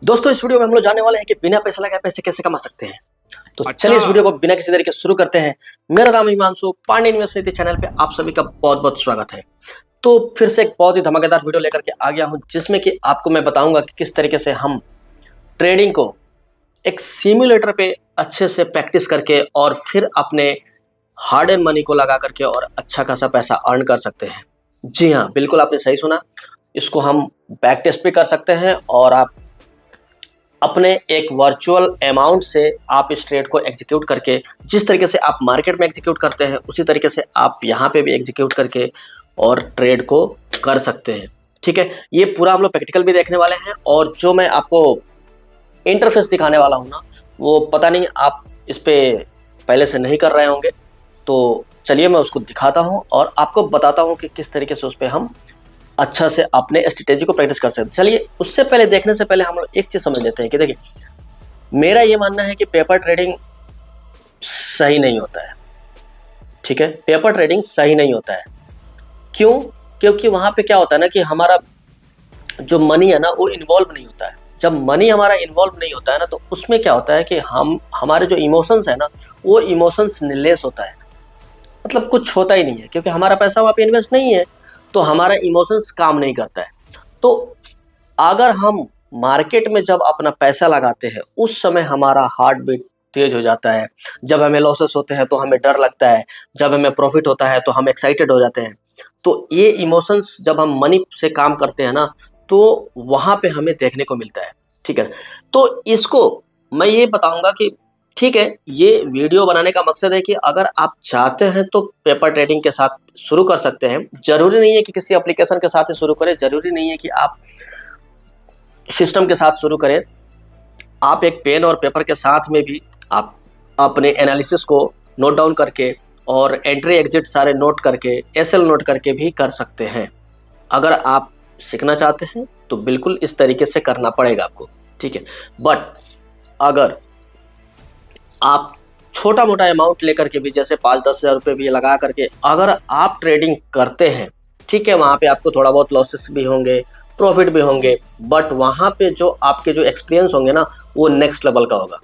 दोस्तों इस वीडियो में हम लोग जानने वाले हैं कि बिना पैसे लगाए पैसे कैसे कमा सकते हैं। तो अच्छा। चलिए इस वीडियो को बिना किसी तरीके से शुरू करते हैं। मेरा नाम हिमांशु पांडे इन्वेस्ट निधि चैनल पे आप सभी का बहुत बहुत स्वागत है। तो फिर से एक बहुत ही धमाकेदार वीडियो लेकर के आ गया हूं, जिसमें कि आपको मैं बताऊंगा कि किस तरीके से हम ट्रेडिंग को एक सिम्युलेटर पे अच्छे से प्रैक्टिस करके और फिर अपने हार्ड एंड मनी को लगा करके और अच्छा खासा पैसा अर्न कर सकते हैं। जी हाँ, बिल्कुल आपने सही सुना। इसको हम बैक टेस्ट भी कर सकते हैं और आप अपने एक वर्चुअल अमाउंट से आप इस ट्रेड को एग्जीक्यूट करके जिस तरीके से आप मार्केट में एग्जीक्यूट करते हैं उसी तरीके से आप यहाँ पे भी एग्जीक्यूट करके और ट्रेड को कर सकते हैं। ठीक है, ये पूरा हम लोग प्रैक्टिकल भी देखने वाले हैं और जो मैं आपको इंटरफेस दिखाने वाला हूँ ना, वो पता नहीं आप इस पे पहले से नहीं कर रहे होंगे, तो चलिए मैं उसको दिखाता हूँ और आपको बताता हूँ कि किस तरीके से उस पर हम अच्छा से अपने स्ट्रेटेजी को प्रैक्टिस कर सकते हैं। चलिए उससे पहले देखने से पहले हम लोग एक चीज समझ लेते हैं कि देखिए, मेरा ये मानना है कि पेपर ट्रेडिंग सही नहीं होता है। ठीक है, पेपर ट्रेडिंग सही नहीं होता है। क्यों? क्योंकि वहां पे क्या होता है ना कि हमारा जो मनी है ना वो इन्वॉल्व नहीं होता है। जब मनी हमारा इन्वॉल्व नहीं होता है ना, तो उसमें क्या होता है कि हम हमारे जो इमोशंस है ना, वो इमोशंस लेस होता है। मतलब कुछ होता ही नहीं है, क्योंकि हमारा पैसा वहां पे इन्वेस्ट नहीं है, तो हमारा इमोशंस काम नहीं करता है। तो अगर हम मार्केट में जब अपना पैसा लगाते हैं उस समय हमारा हार्ट बीट तेज हो जाता है। जब हमें लॉसेस होते हैं तो हमें डर लगता है, जब हमें प्रॉफिट होता है तो हम एक्साइटेड हो जाते हैं। तो ये इमोशंस जब हम मनी से काम करते हैं ना, तो वहां पे हमें देखने को मिलता है। ठीक है, तो इसको मैं ये बताऊंगा कि ठीक है, ये वीडियो बनाने का मकसद है कि अगर आप चाहते हैं तो पेपर ट्रेडिंग के साथ शुरू कर सकते हैं। जरूरी नहीं है कि किसी एप्लीकेशन के साथ ही शुरू करें, जरूरी नहीं है कि आप सिस्टम के साथ शुरू करें। आप एक पेन और पेपर के साथ में भी आप अपने एनालिसिस को नोट डाउन करके और एंट्री एग्जिट सारे नोट करके एसएल नोट करके भी कर सकते हैं। अगर आप सीखना चाहते हैं तो बिल्कुल इस तरीके से करना पड़ेगा आपको। ठीक है, बट अगर आप छोटा मोटा अमाउंट लेकर के भी, जैसे 5-10 हज़ार रुपये भी लगा करके अगर आप ट्रेडिंग करते हैं, ठीक है, वहाँ पे आपको थोड़ा बहुत लॉसेस भी होंगे, प्रॉफिट भी होंगे, बट वहाँ पे जो आपके जो एक्सपीरियंस होंगे ना, वो नेक्स्ट लेवल का होगा।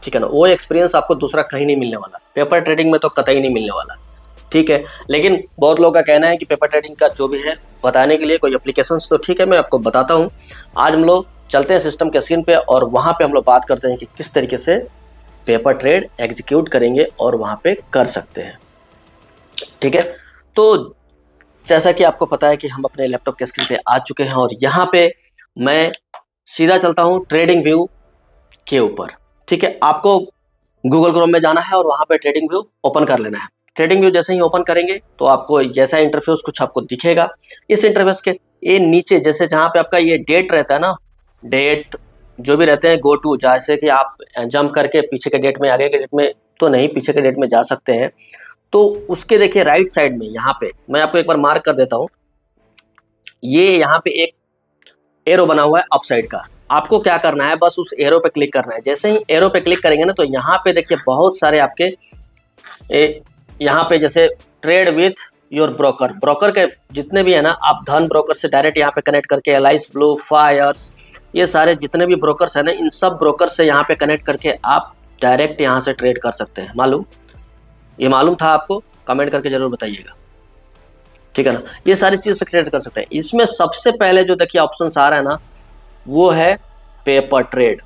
ठीक है ना, वो एक्सपीरियंस आपको दूसरा कहीं नहीं मिलने वाला, पेपर ट्रेडिंग में तो कतई नहीं मिलने वाला। ठीक है, लेकिन बहुत लोगों का कहना है कि पेपर ट्रेडिंग का जो भी है बताने के लिए कोई एप्लीकेशंस, तो ठीक है मैं आपको बताता हूँ। आज हम लोग चलते हैं सिस्टम के स्क्रीन पे और वहाँ पे हम लोग बात करते हैं कि किस तरीके से पेपर ट्रेड एग्जीक्यूट करेंगे और वहां पे कर सकते हैं। ठीक है, तो जैसा कि आपको पता है कि हम अपने लैपटॉप के स्क्रीन पे आ चुके हैं और यहाँ पे मैं सीधा चलता हूँ ट्रेडिंग व्यू के ऊपर। ठीक है, आपको गूगल क्रोम में जाना है और वहां पे ट्रेडिंग व्यू ओपन कर लेना है। ट्रेडिंग व्यू जैसे ही ओपन करेंगे तो आपको जैसा इंटरफेस कुछ आपको दिखेगा। इस इंटरफेस के ये नीचे जैसे जहाँ पे आपका ये डेट रहता है ना, डेट जो भी रहते हैं, गो टू, जैसे कि आप जंप करके पीछे के डेट में, आगे के डेट में तो नहीं, पीछे के डेट में जा सकते हैं। तो उसके देखिए राइट साइड में यहाँ पे मैं आपको एक बार मार्क कर देता हूँ, ये यहाँ पे एक एरो बना हुआ है अप साइड का। आपको क्या करना है, बस उस एरो पे क्लिक करना है। जैसे ही एरो पे क्लिक करेंगे ना, तो यहाँ पे देखिए बहुत सारे आपके यहाँ पे जैसे trade with your broker, broker के जितने भी है ना, आप धन ब्रोकर से डायरेक्ट यहाँ पे कनेक्ट करके एलाइस ब्लू फायर्स, ये सारे जितने भी ब्रोकर्स है ना, इन सब ब्रोकर से यहाँ पे कनेक्ट करके आप डायरेक्ट यहाँ से ट्रेड कर सकते हैं। ये मालूम था आपको? कमेंट करके जरूर बताइएगा। ठीक है ना, ये सारी चीज से ट्रेड कर सकते हैं। इसमें सबसे पहले जो देखिए ऑप्शन आ रहा है ना, वो है पेपर ट्रेड।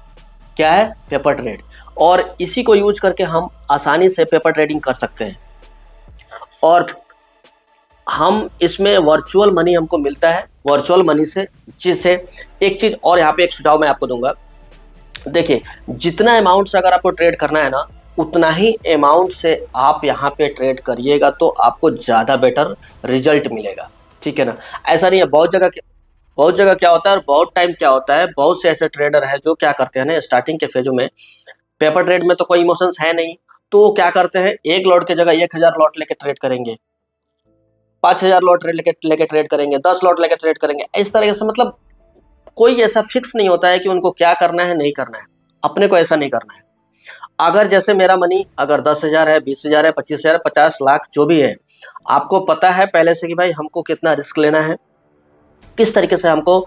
क्या है? Paper trade. और इसी को यूज करके हम आसानी से पेपर ट्रेडिंग कर सकते हैं और हम इसमें वर्चुअल मनी हमको मिलता है। वर्चुअल मनी से जिससे एक चीज और यहाँ पे एक सुझाव मैं आपको दूंगा। देखिए, जितना अमाउंट से अगर आपको ट्रेड करना है ना, उतना ही अमाउंट से आप यहाँ पे ट्रेड करिएगा तो आपको ज़्यादा बेटर रिजल्ट मिलेगा। ठीक है ना, ऐसा नहीं है। बहुत जगह क्या होता है और बहुत टाइम क्या होता है, बहुत से ऐसे ट्रेडर हैं जो क्या करते हैं ना, स्टार्टिंग के फेजों में पेपर ट्रेड में तो कोई इमोशंस है नहीं, तो क्या करते हैं, एक लॉट की जगह 1000 लॉट लेके ट्रेड करेंगे, 5000 लॉट लेके ट्रेड करेंगे, 10 लॉट लेके ट्रेड करेंगे। इस तरीके से मतलब कोई ऐसा फिक्स नहीं होता है कि उनको क्या करना है नहीं करना है। अपने को ऐसा नहीं करना है। अगर जैसे मेरा मनी अगर 10,000 है, 20,000 है, 25,000 है, 50 लाख जो भी है, आपको पता है पहले से कि भाई हमको कितना रिस्क लेना है, किस तरीके से हमको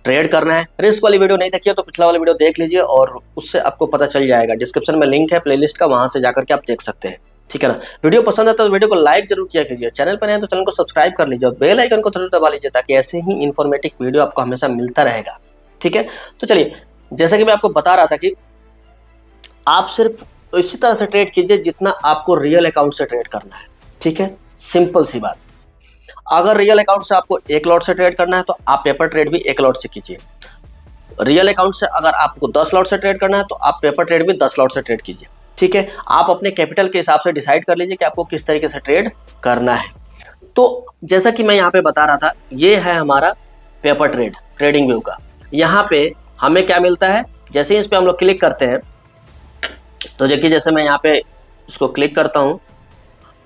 ट्रेड करना है। रिस्क वाली वीडियो नहीं देखी है तो पिछला वाली वीडियो देख लीजिए और उससे आपको पता चल जाएगा। डिस्क्रिप्शन में लिंक है प्लेलिस्ट का, वहां से जाकर के आप देख सकते हैं, ठीक है ना। वीडियो पसंद आता है तो वीडियो को लाइक जरूर किया कीजिए, चैनल पर नहीं तो चैनल को सब्सक्राइब कर लीजिए और बेल आइकन को जरूर दबा लीजिए ताकि ऐसे ही इन्फॉर्मेटिव वीडियो आपको हमेशा मिलता रहेगा, ठीक है। तो चलिए, जैसा कि मैं आपको बता रहा था कि आप सिर्फ इसी तरह से ट्रेड कीजिए जितना आपको रियल अकाउंट से ट्रेड करना है, ठीक है। सिंपल सी बात। अगर रियल अकाउंट से आपको 1 लॉट से ट्रेड करना है तो आप पेपर ट्रेड भी 1 लॉट से कीजिए। रियल अकाउंट से अगर आपको 10 लॉट से ट्रेड करना है तो आप पेपर ट्रेड भी 10 लॉट से ट्रेड कीजिए, ठीक है। आप अपने कैपिटल के हिसाब से डिसाइड कर लीजिए कि आपको किस तरीके से ट्रेड करना है। तो जैसा कि मैं यहाँ पे बता रहा था, ये है हमारा पेपर ट्रेड, ट्रेडिंग व्यू का। यहाँ पे हमें क्या मिलता है, जैसे ही इस पर हम लोग क्लिक करते हैं तो देखिए, जैसे मैं यहाँ पे इसको क्लिक करता हूँ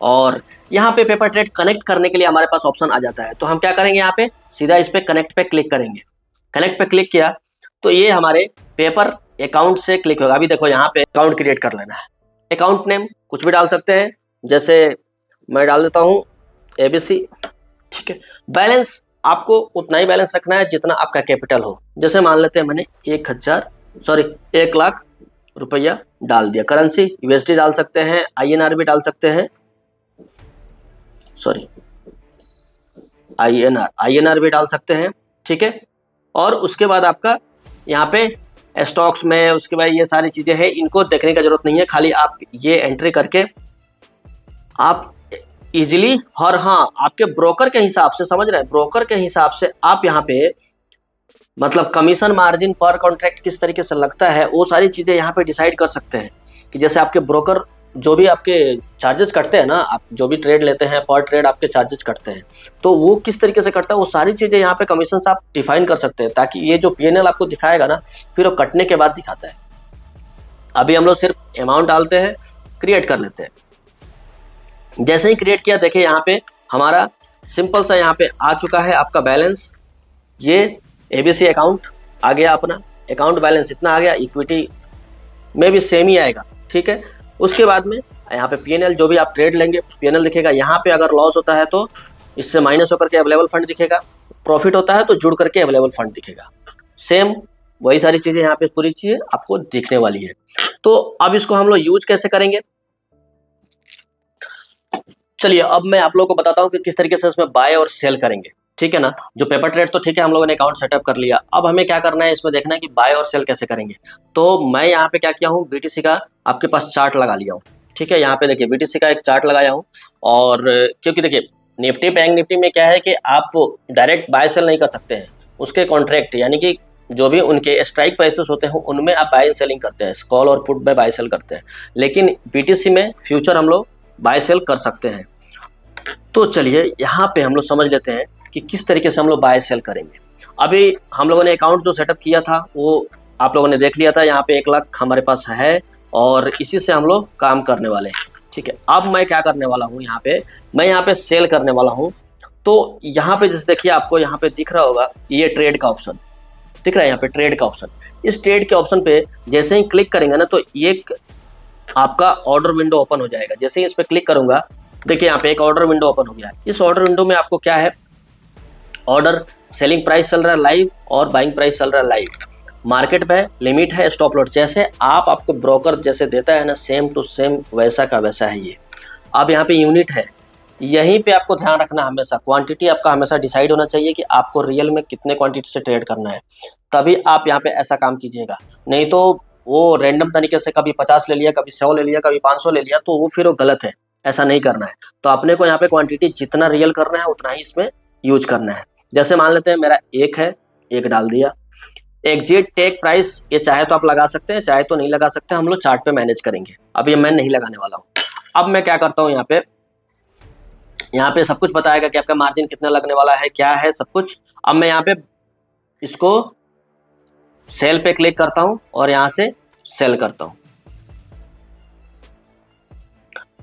और यहाँ पे पेपर ट्रेड कनेक्ट करने के लिए हमारे पास ऑप्शन आ जाता है। तो हम क्या करेंगे, यहाँ पे सीधा इस पे कनेक्ट पे क्लिक करेंगे। कनेक्ट पे क्लिक किया तो ये हमारे पेपर अकाउंट से क्लिक होगा। अभी देखो, यहाँ पे अकाउंट क्रिएट कर लेना है। अकाउंट नेम कुछ भी डाल सकते हैं, जैसे मैं डाल देता हूँ ABC, ठीक है। बैलेंस आपको उतना ही बैलेंस रखना है जितना आपका कैपिटल हो। जैसे मान लेते हैं मैंने 1 लाख रुपया डाल दिया। करेंसी USD डाल सकते हैं, INR भी डाल सकते हैं, INR भी डाल सकते हैं, ठीक है। और उसके बाद आपका यहाँ पे स्टॉक्स में, उसके बाद ये सारी चीज़ें हैं, इनको देखने का जरूरत नहीं है। खाली आप ये एंट्री करके आप इजीली, और हाँ, आपके ब्रोकर के हिसाब से, समझ रहे हैं, ब्रोकर के हिसाब से आप यहाँ पे मतलब कमीशन मार्जिन पर कॉन्ट्रैक्ट किस तरीके से लगता है, वो सारी चीज़ें यहाँ पे डिसाइड कर सकते हैं। कि जैसे आपके ब्रोकर जो भी आपके चार्जेस कटते हैं ना, आप जो भी ट्रेड लेते हैं पर ट्रेड आपके चार्जेस कटते हैं, तो वो किस तरीके से कटता है, वो सारी चीज़ें यहाँ पे कमीशन से आप डिफाइन कर सकते हैं, ताकि ये जो PNL आपको दिखाएगा ना, फिर वो कटने के बाद दिखाता है। अभी हम लोग सिर्फ अमाउंट डालते हैं, क्रिएट कर लेते हैं। जैसे ही क्रिएट किया, देखिए यहाँ पे हमारा सिंपल सा यहाँ पे आ चुका है आपका बैलेंस। ये ABC अकाउंट आ गया, अपना अकाउंट बैलेंस इतना आ गया। इक्विटी में भी सेम ही आएगा, ठीक है। उसके बाद में यहाँ पे PNL, जो भी आप ट्रेड लेंगे PNL दिखेगा। यहाँ पे अगर लॉस होता है तो इससे माइनस होकर के अवेलेबल फंड दिखेगा, प्रॉफिट होता है तो जुड़ करके अवेलेबल फंड दिखेगा। सेम वही सारी चीज़ें यहाँ पे पूरी चीज़ें आपको दिखने वाली है। तो अब इसको हम लोग यूज कैसे करेंगे, चलिए अब मैं आप लोगों को बताता हूँ कि किस तरीके से इसमें बाय और सेल करेंगे, ठीक है ना। जो पेपर ट्रेड तो ठीक है, हम लोगों ने अकाउंट सेटअप कर लिया। अब हमें क्या करना है, इसमें देखना है कि बाय और सेल कैसे करेंगे। तो मैं यहाँ पे क्या किया हूँ, BTC का आपके पास चार्ट लगा लिया हूँ, ठीक है। यहाँ पे देखिए BTC का एक चार्ट लगाया हूँ। और क्योंकि देखिए निफ्टी, बैंक निफ्टी में क्या है कि आप डायरेक्ट बाय सेल नहीं कर सकते हैं। उसके कॉन्ट्रैक्ट, यानी कि जो भी उनके स्ट्राइक प्राइसेस होते हैं उनमें आप बाय एंड सेलिंग करते हैं, कॉल और पुट में बाय सेल करते हैं। लेकिन BTC में फ्यूचर हम लोग बाय सेल कर सकते हैं। तो चलिए यहाँ पे हम लोग समझ लेते हैं कि किस तरीके से हम लोग बाय सेल करेंगे। अभी हम लोगों ने अकाउंट जो सेटअप किया था वो आप लोगों ने देख लिया था। यहाँ पे 1 लाख हमारे पास है और इसी से हम लोग काम करने वाले हैं, ठीक है। अब मैं क्या करने वाला हूँ, मैं यहाँ पे सेल करने वाला हूँ। तो यहाँ पे जैसे देखिए, आपको यहाँ पे दिख रहा होगा ये ट्रेड का ऑप्शन दिख रहा है, यहाँ पे ट्रेड का ऑप्शन। इस ट्रेड के ऑप्शन पे जैसे ही क्लिक करेंगे ना, तो एक आपका ऑर्डर विंडो ओपन हो जाएगा। जैसे ही इस पर क्लिक करूंगा, देखिए यहाँ पे एक ऑर्डर विंडो ओपन हो गया है। इस ऑर्डर विंडो में आपको क्या है, ऑर्डर सेलिंग प्राइस चल रहा है लाइव और बाइंग प्राइस चल रहा है लाइव। मार्केट पे लिमिट है, स्टॉप लॉट जैसे आपको ब्रोकर जैसे देता है ना, सेम टू सेम वैसा का वैसा है ये। अब यहाँ पे यूनिट है, यहीं पे आपको ध्यान रखना हमेशा। क्वांटिटी आपका हमेशा डिसाइड होना चाहिए कि आपको रियल में कितने क्वांटिटी से ट्रेड करना है, तभी आप यहाँ पे ऐसा काम कीजिएगा। नहीं तो वो रैंडम तरीके से कभी 50 ले लिया, कभी 100 ले लिया, कभी 500 ले लिया, तो वो फिर वो गलत है। ऐसा नहीं करना है। तो अपने को यहाँ पे क्वांटिटी जितना रियल करना है उतना ही इसमें यूज करना है। जैसे मान लेते हैं मेरा 1 है, 1 डाल दिया। एग्जिट टेक प्राइस, ये चाहे तो आप लगा सकते हैं, चाहे तो नहीं लगा सकते, हम लोग चार्ट पे मैनेज करेंगे। अब ये मैं नहीं लगाने वाला हूँ। अब मैं क्या करता हूँ, यहाँ पे सब कुछ बताएगा कि आपका मार्जिन कितना लगने वाला है, क्या है सब कुछ। अब मैं यहाँ पे इसको सेल पे क्लिक करता हूँ और यहाँ से सेल करता हूँ।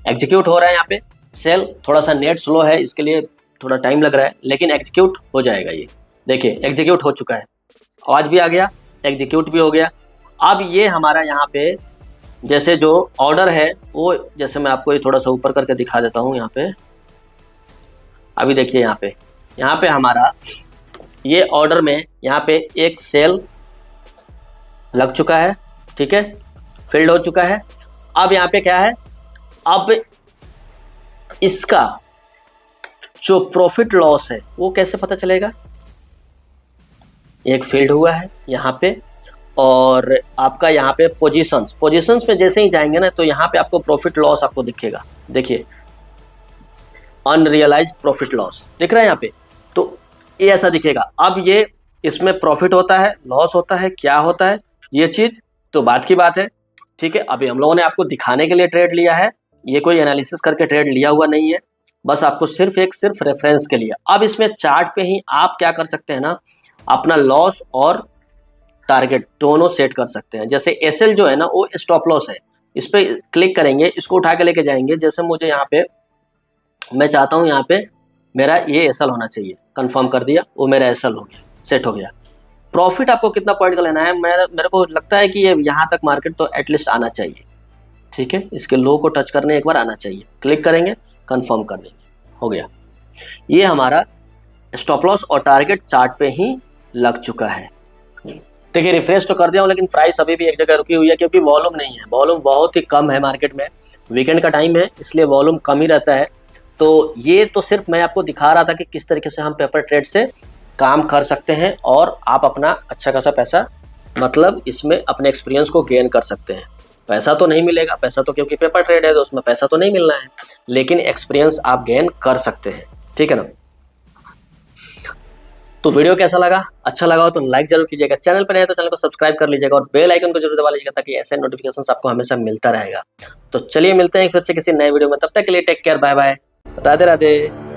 एग्जीक्यूट हो रहा है यहाँ पे सेल। थोड़ा सा नेट स्लो है, इसके लिए थोड़ा टाइम लग रहा है, लेकिन एग्जीक्यूट हो जाएगा। ये देखिए एग्जीक्यूट हो चुका है, आवाज भी आ गया, एग्जीक्यूट भी हो गया। अब ये हमारा यहाँ पे जैसे जो ऑर्डर है वो, जैसे मैं आपको ये थोड़ा सा ऊपर करके दिखा देता हूँ यहाँ पे। अभी देखिए यहाँ पे हमारा ये ऑर्डर में यहाँ पे एक सेल लग चुका है, ठीक है, फिल्ड हो चुका है। अब यहाँ पे क्या है, अब इसका जो प्रॉफिट लॉस है वो कैसे पता चलेगा। एक फील्ड हुआ है यहाँ पे, और आपका यहाँ पे पोजीशंस में जैसे ही जाएंगे ना तो यहाँ पे आपको प्रॉफिट लॉस आपको दिखेगा। देखिए अनरियलाइज्ड प्रॉफिट लॉस दिख रहा है यहाँ पे, तो ये ऐसा दिखेगा। अब ये इसमें प्रॉफिट होता है, लॉस होता है, क्या होता है ये चीज़ तो बात की बात है, ठीक है। अभी हम लोगों ने आपको दिखाने के लिए ट्रेड लिया है, ये कोई एनालिसिस करके ट्रेड लिया हुआ नहीं है, बस आपको सिर्फ रेफरेंस के लिए। अब इसमें चार्ट पे ही आप क्या कर सकते हैं ना, अपना लॉस और टारगेट दोनों सेट कर सकते हैं। जैसे एसएल जो है ना वो स्टॉप लॉस है, इस पर क्लिक करेंगे, इसको उठा के लेके जाएंगे। जैसे मुझे यहाँ पे मैं चाहता हूँ यहाँ पे मेरा ये एसएल होना चाहिए, कंफर्म कर दिया, वो मेरा एसएल हो गया, सेट हो गया। प्रॉफिट आपको कितना पॉइंट का लेना है, मेरे को लगता है कि ये यहाँ तक मार्केट तो एटलीस्ट आना चाहिए, ठीक है। इसके लो को टच करने एक बार आना चाहिए, क्लिक करेंगे, कंफर्म कर देंगे, हो गया। ये हमारा स्टॉप लॉस और टारगेट चार्ट पे ही लग चुका है। देखिए रिफ्रेश तो कर दिया हूँ, लेकिन प्राइस अभी भी एक जगह रुकी हुई है, क्योंकि वॉल्यूम नहीं है, वॉल्यूम बहुत ही कम है मार्केट में। वीकेंड का टाइम है इसलिए वॉल्यूम कम ही रहता है। तो ये तो सिर्फ मैं आपको दिखा रहा था कि किस तरीके से हम पेपर ट्रेड से काम कर सकते हैं और आप अपना अच्छा खासा पैसा मतलब इसमें अपने एक्सपीरियंस को गेन कर सकते हैं। पैसा तो नहीं मिलेगा, पैसा तो क्योंकि पेपर ट्रेड है तो उसमें पैसा तो नहीं मिलना है, लेकिन एक्सपीरियंस आप गेन कर सकते हैं, ठीक है ना। तो वीडियो कैसा लगा, अच्छा लगा हो तो लाइक जरूर कीजिएगा, चैनल पर नए तो चैनल को सब्सक्राइब कर लीजिएगा और बेल आइकन को जरूर दबा लीजिएगा ताकि ऐसे नोटिफिकेशंस आपको हमेशा मिलता रहेगा। तो चलिए मिलते हैं फिर से किसी नए वीडियो में, तब तक के लिए take care, bye bye, Radhe Radhe.